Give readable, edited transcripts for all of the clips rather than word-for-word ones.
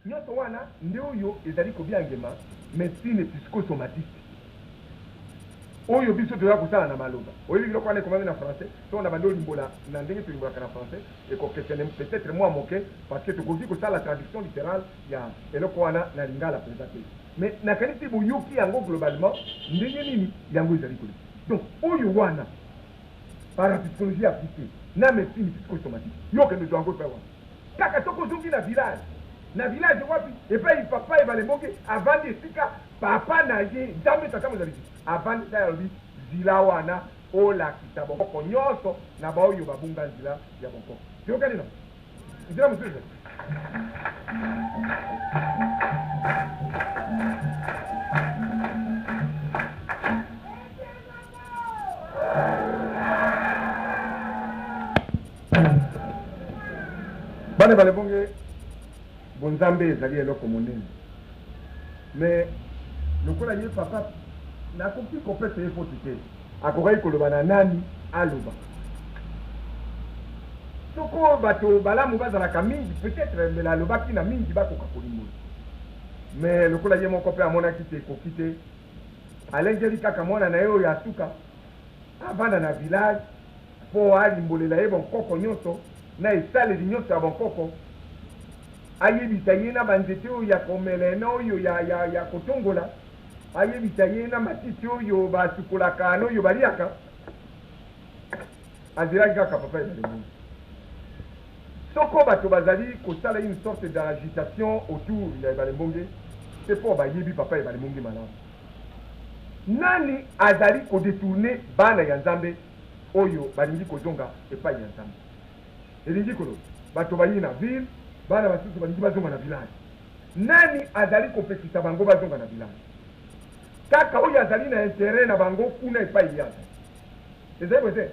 nyonso wana nde oyo ezali kobiangema médecine psychosomatique oyo biso toza kosala na maloba oyebi biloko wana ekomami na français to na bando limbola na ndenge tolimbolaka na français ekokesene peut-être moi moke parce que tokoki kosala la traduction littérale ya eloko wana na lingala mpenza te mais nakanisi boyoki yango globalement ndenge nini yango ezali koli donc oyo wana parapsychologie appliquée na médecine psychosomatique yokende to yango epai wana kaka soko ozongi na village wapi epai papa ebalemboki avandi esika papa na ye nzambe tata mozalisi avandi ta yalobi nzela wana olakisa bonkoko nyonso na baoyo babunga nzela ya bonkoko toyokani no nzela mosusu bana balebonge bonzambe ezali eloko monene mais lokola ye papa nakoki kopesa ye foti te akokaki koloba na nani aloba soko bato balamu bazalaka mingi peut-être mbela alobaki na mingi bakoka kolimola mais lokola ye moko mpe amonaki te ekoki te alengeli kaka mwana na ye oyo asuka avanda na village mpo alimbolela ye bonkoko nyonso na esaleli nyonso ya bonkoko ayebisa ye na banzete oyo ya komelena oyo ya kotongola ayebisa ye na matiti oyo basukolaka n'oyo baliaka azalaki kaka papa ebalemungi soko bato bazali kosala une sorte d'agitation autour ya ebalembonge c'est mpo bayebi papa ebalemungi malamu nani azali kodetourne bana ya nzambe oyo balingi kozonga epai ya nzambe elingi koloba bato bayi na ville bana basusu balingi bazonga na village nani azali kopekisa bango bazonga na village kaka oyo azali na interet na bango kuna epai yaza ezali bote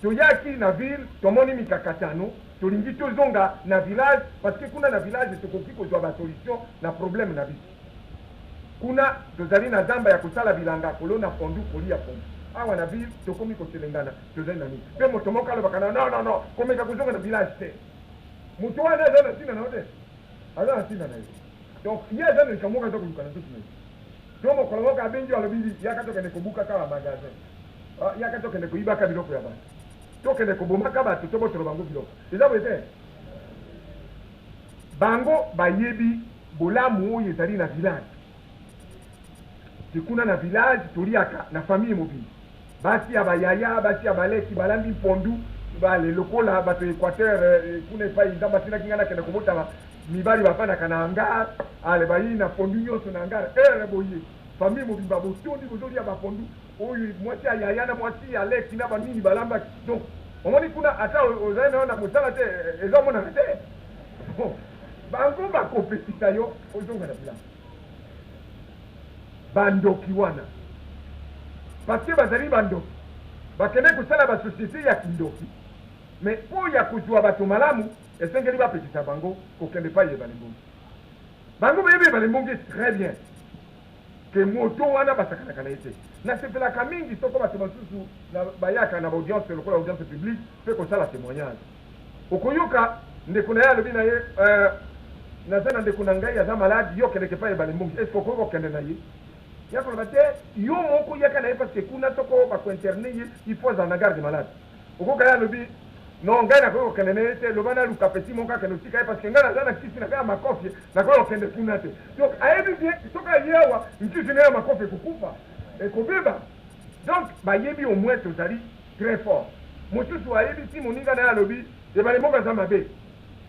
toyaki na ville tomoni mikakatano tolingi tozonga na village parce que kuna na village tokoki kozwa basolution na problème na biso kuna tozali na zamba ya kosala bilanga kolona pondu kolia pondu awa na ville tokomi koselengana tozali na nini mpe moto moko alobaka na non komeka kozonga na village te moto wana aza na ntina na yo te aza na ntina na ye donc ye aza na likamoka aza koluka na nzoto na ye to mokolo moko abengi alobi yaka tokende kobukaka bamagasin yaka tokende koyibaka biloko ya bato tokende kobomaka bato tobotolo bango biloko eza boye te bango bayebi bolamu oyo ezali na village tikuna na village toliaka na famille mobile basi ya bayaya basi ya baleki balambi mpondu bale lokola bato équateur kuna epai nzambe atinaki ngai nakende kobotama mibali bafandaka na hangar ale bayi na pondu nyonso na hangar ere boye famille mobimba botondi bozolia bapondu oyo mwasi ya yaya na mwasi ya leki na banini balambaki donc omoni kuna ata ozali na yo na mosala te ezomonaka te bango bakopesisa yo ozonga na bilanga bandoki wana parce que bazali bandoki bakende kosala basosiété ya kindoki mais mpo ya kozwa bato malamu esengeli bapekisa bango kokende pa ye balembongi bango bayebi balembongi très bien ke moto wana basakanaka na ye te nasepelaka mingi soko bato basusu bayaka na baaudience lokola audience publique mpe kosala témoignage okoyoka ndeko na ye alobi na ye naza na ndeko na ngai aza maladi yo kendeke pa ye balembongi est ce okoki kokende na ye yakoloba te yo moko yaka na ye parce que kuna soko bakointerne ye il faut azala na garde malade okoka ye alobi non ngai nakoki kokende na ye te loba naluka peti moko akende osika ye parce que ngai naza na kisi na ngai ya makofi nakoki kokende kuna te donc ayebi bien soki aye awa nkisi na ye ya makofi ekokufa ekobeba donc bayebi au moins tozali très fort mosusu ayebi si moninga na ye alobi ebale moko aza mabe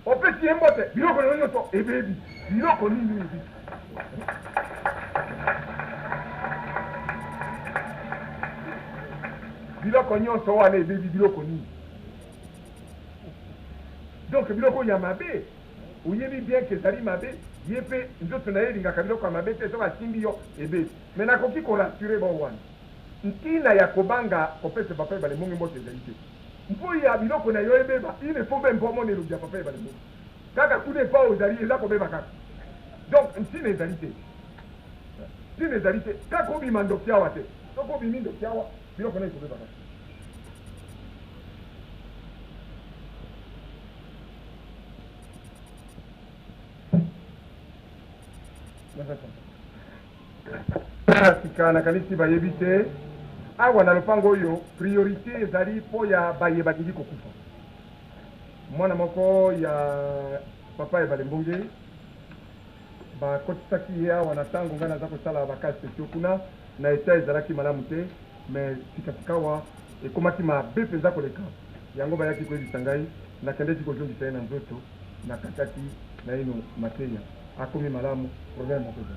opesi ye mbote biloko na yo nyonso ebebi biloko nini ebi biloko nyonso wana ebebi biloko nini donc biloko ya mabe oyebi bien ke ezali mabe ye mpe nzoto na ye elingaka biloko ya mabe te soki asimbi yo ebebi me nakoki korassure bo wana ntina ya kobanga kopesa papa ebalemongi mbote ezali te mpo ya biloko na yo ebeba il ne faut même pas mona elobi ya papa ebalemongi kaka kuna epa ozali eza kobeba kaka donc ntina ezali te ntina ezali te kaka obima ndoki awa te soki obimi ndoki awa biloko na ekobeba kaka sika nakanisi bayebi te awa na lopango oyo priorité ezali mpo ya baye balingi kokufa mwana moko ya papa ebale mbonge bakotisaki ye awa na ntango ngai naza kosala bakasi spéciaux kuna na eta ezalaki malamu te mais sikasika awa ekomaki mabe mpenza koleka yango bayaki koyebisa ngai nakendeki kozongisa ye na nzoto nakataki na ino mateya akomi malamu problème makoza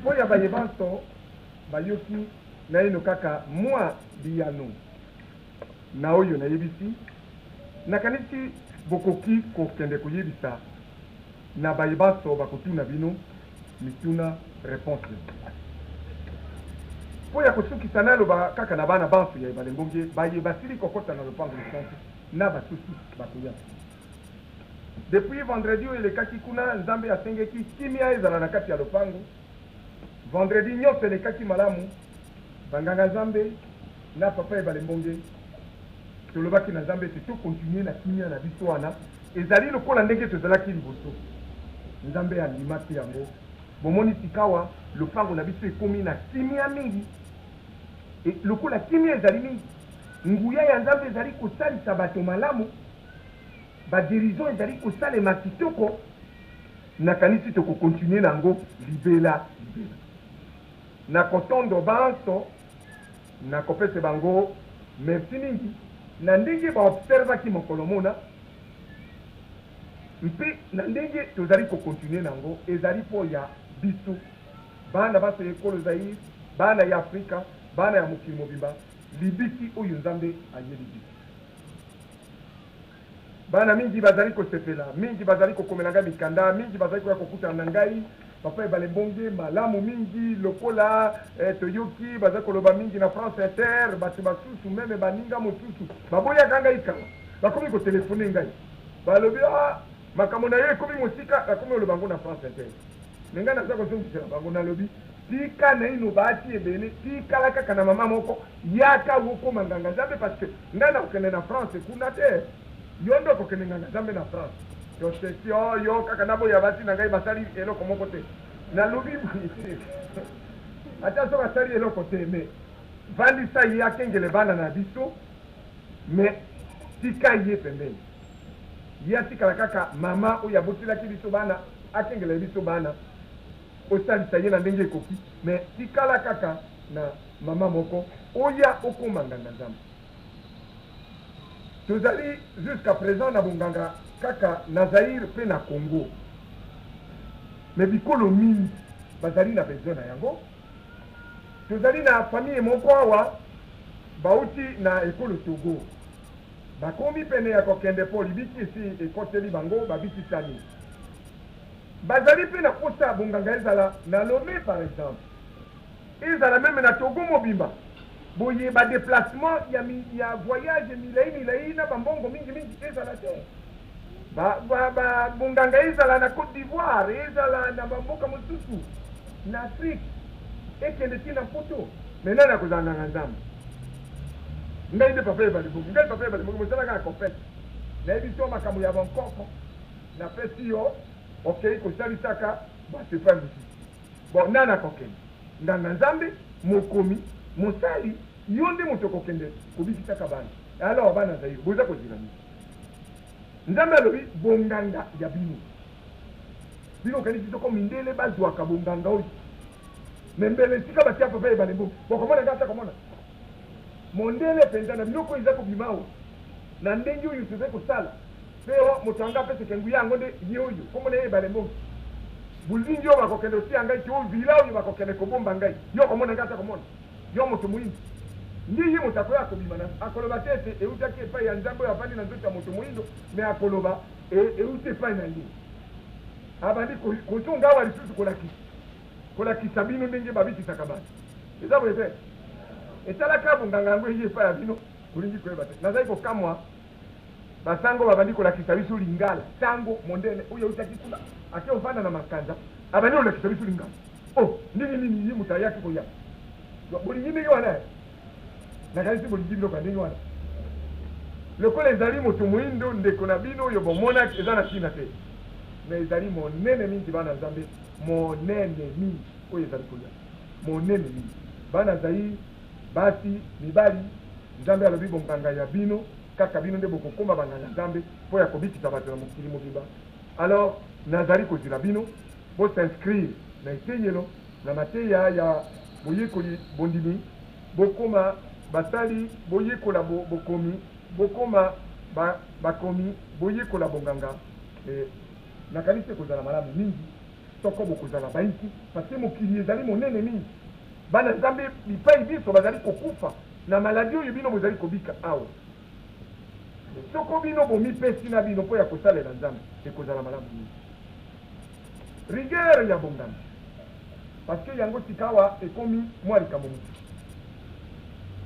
mpo ya bayebanso bayoki na ino kaka mwa biyano na oyo nayebisi nakanisi bokoki kokende koyebisa na bayebanso bakotuna bino mituna réponse mpo ya kosukisa naloba kaka na bana banso ya ebale mbonge baye basili kokota na lopango lisansi na basusu bakoya depuis vendredi oyo elekaki kuna nzambe asengeki kimia ezala na kati ya lopango vendredi nyonso elekaki malamu banganga nzambe na papa ebale mbonge tolobaki na nzambe ete tokontinue na kimia na biso wana ezali lokola ndenge tozalaki liboso nzambe andimaki yango bomoni sikawa lopango na biso ekomi na kimia mingi lokola kimia ezali mingi nguya ya nzambe ezali kosalisa bato malamu badirigeant ezali kosalema kitoko nakanisi tokokontinue nango libela na kotondo banso na kopesa bango merci mingi na ndenge baobservaki mokolo mona mpe na ndenge tozali kokontinue nango ezali mpo ya biso bana baso ya ekolo zaire bana ya afrika bana ya mokili mobimba libiki oyo nzambe ayeli biso bana mingi bazali kosepela mingi bazali kokomelanga mikanda mingi bazali koya kokutana na ngai papa ebale mbonge malamu mingi lokola toyoki bazali koloba mingi na France Inter bato basusu meme baninga mosusu baboyaka ngai kala bakomi kotelefone ngai balobi makambo na yo ekomi mosika bakomi oloba ngo na France Inter me ngai naza kozongisela bango nalobi tika na ino baati ebele tikala kaka na mama moko yaka wokoma nganga nzambe parce que ngai nakokende na France kuna te yo ndo okokende nganga nzambe na France yoseki oyo kaka naboya bati na ngai basali eloko moko te nalobi ata soki asali eloko te me vandisa ye akengele bana na biso me tika ye pembeni ye atikala kaka mama oyo abotilaki biso bana akengele biso bana osalisa ye na ndenge ekoki me tikala kaka na mama moko oya okoma nganga nzambe tozali jusqu'à présent na bonganga kaka na Zaire pe na Congo me bikolo mingi bazali na besoin na yango tozali na famille moko awa bauti na ekolo Togo bakomi pene ya kokende po libiki esi ekoteli bango babikisani bazali pe na kosa bonganga ezala na Lomé par exemple ezala même na Togo mobimba boye ba déplacement ya voyage milei na bambongo mingi ezala te bonganga ezala na Côte d'Ivoire ezala na bamboka mosusu na Afrique ekende tina poto maintenant na kozala na nzambe ngai nde papa ebale bongo ngai papa ebale bongo mosalaka na compete nayebi so makambo ya bankoko napesi yo okei kosalisaka basepa mosusu bon nana kokende nganga nzambe mokomi mosali yo nde moto okokende kobikisaka bana alors bana zaire boza kozila misi nzambe alobi bonganga ya bino kanisi soko mindele bazwaka bonganga oyo me mbele esika batia papa ebale bongo bokomona ngata komona mondele mpenza na biloko eza kobima oyo na ndenge oyo tozali kosala mpe moto anga apeseke nguya yango nde ye oyo komona ye ebale bongo bulindi oyo bakokende osia ngai ti oyo vila oyo bakokende kobomba ngai yo komona ngata komona yo moto moyindo ndi ye moto akoya akobima akoloba te ete eutaki epai ya nzambe oyo avandi na nzoto ya moto moyindo me akoloba euti epai na ye abandi kotonga awa lisusu kolakisa bino ndenge babikisaka bana eza boye te etalaka bonganga yango eye epai ya bino kolingi koyeba te nazali kokamwa basango babandi kolakisa biso lingala ntango mondele oyo eutaki kuna ake ovanda na makanza abandi kolakisa biso lingala nini ye moto ayaki koya bolingi ndenge wana nakanisi bolingi biloko ya ndenge wana lokola ezali moto moyindo ndeko na bino oyo bomona eza na ntina te mais ezali monene mingi bana nzambe monene mingi oyo ezali kolia monene mingi bana zayi basi mibali nzambe alobi bonganga ya bino kaka bino nde bokokoma banganga nzambe mpo ya kobikisa bato na mokili mobimba alors nazali kozela bino bos'inscrire na eteyelo na mateya ya boyekoli bondimi bokoma basali boyekola bokomi bokoma bakomi boyekola bonganga nakanisi kozala malamu mingi soko bokozala baiki parce que mokili ezali monene mingi bana nzambe bipai biso bazali kokufa na maladi oyo bino bozali kobika awa soko bino bomipesi na bino mpo ya kosalela nzambe ekozala malamu mingi rigueur ya bonganga parce que yango sikawa ekomi mwa likambo mosusu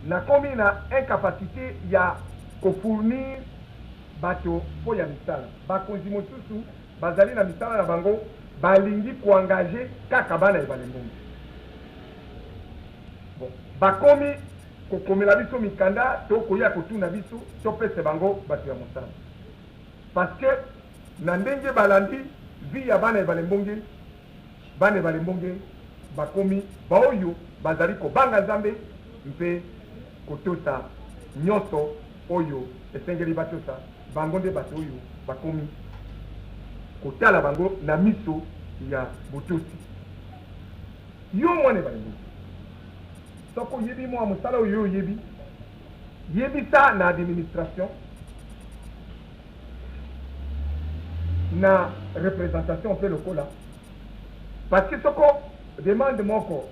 nakomi na incapacité ya kofournir bato mpo ya misala bakonzi mosusu bazali na misala na bango balingi koengage kaka bana ebale mbongo bon bakomi kokomela biso mikanda to koya kotuna biso topese bango bato ya mosala parce que na ndenge balandi vi ya bana ebale mbonge bana ebale mbonge bakomi baoyo bazali kobanga nzambe mpe kotosa nyonso oyo esengeli batosa bango nde bato oyo bakomi kotala bango na miso ya botosi yo mwana ebale mbonge soko yebi mwa mosala oyo oyebi yebisa na administration na représentation mpe lokola parce que soko demande moko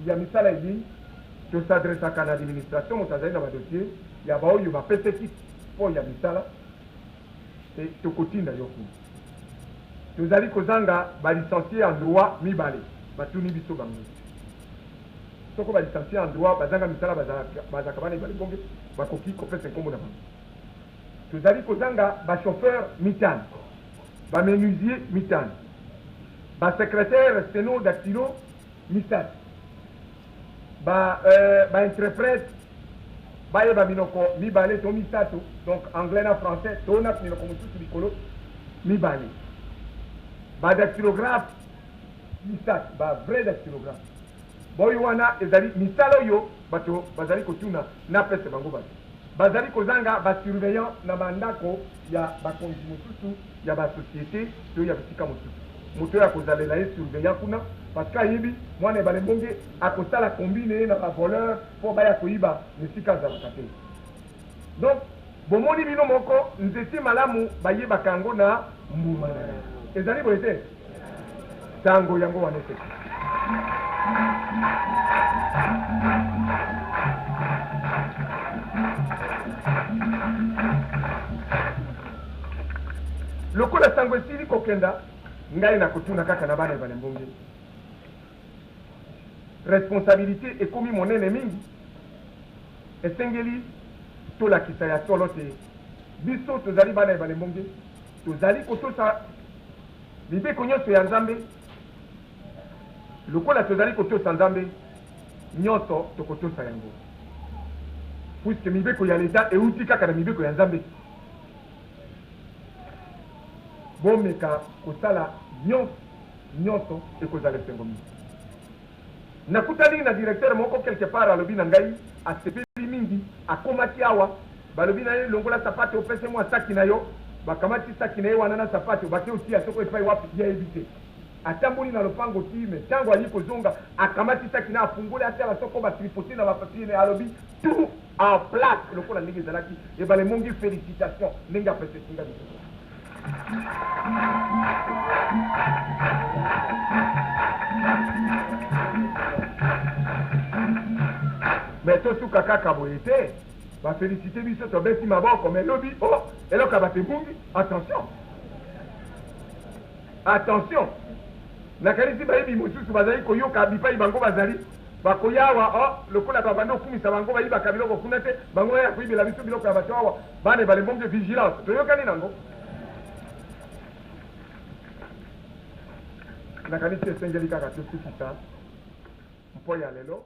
ya misala ebi tosadresaka na administration moto azali na badossier ya baoyo bapese kiti mpo ya misala tokotinda yo kuna tozali kozanga balicencie en droit mibale batuni biso bango soko balicencie en droit bazanga misala bazalaka bana ebale bonge bakoki kopesa nkombo na bango tozali kozanga bachauffeur mitane bamenuisier mitane basecrétaire steno dactylo misate bainterprète bayeba minoko mibale to misato donc anglais na français tona minoko mosusu likolo mibale badactylographe misate bavrai dactylographe boyo wana ezali misala oyo bato bazali kotuna na pese bango bato bazali kozanga basurveillant na bandako ya bakonzi mosusu ya basociété to ya bisika mosusu moto ya kozalela ye surveillant kuna parce que ayebi mwana ebale mbonge akosala kombine na bavoleur mpo baya koyiba misika azalaka te donc bomoni bino moko nzete malamu bayebaka yango na mbuma ezali boye te ntango yango wana te lokola sango esili kokenda ngai nakotuna kaka na bana ebale mbonge responsabilité ekomi monene mingi esengeli tolakisa ya solo te biso tozali bana ebale mbonge tozali kotosa mibeko nyonso ya nzambe lokola tozali kotosa nzambe nyonso tokotosa yango puisque mibeko ya leta euti kaka na mibeko ya nzambe bomeka kosala nyonso ekozala esengo mingi nakutani na directeur moko quelque part alobi na ngai asepeli mingi akomaki awa balobi na ye longola sapate opese mwa saki na yo bakamati saki na ye wana na sapate bake otia soko epai wapi yayebi te atamboli na lopango ti me ntango ayi kozonga akamati saki na afungoli atala soko batripote na bapapie na alobi tout en place lokola ndenge ezalaki ebale mongi félicitation ndenge apese singa biso mais tosuka kaka boye te bafélicité biso tobeti maboko mais lobi o eloka batebungi attention nakanisi bayebi mosusu bazali koyoka bipai bango bazali bakoyawa o lokola babanda okumisa bango bayibaka biloko kuna te bango ya koyibela biso biloko ya bato awa bana ebale mbonge vigilance toyokani nango nakanisi esengeli kaka tosukisa mpo ya lelo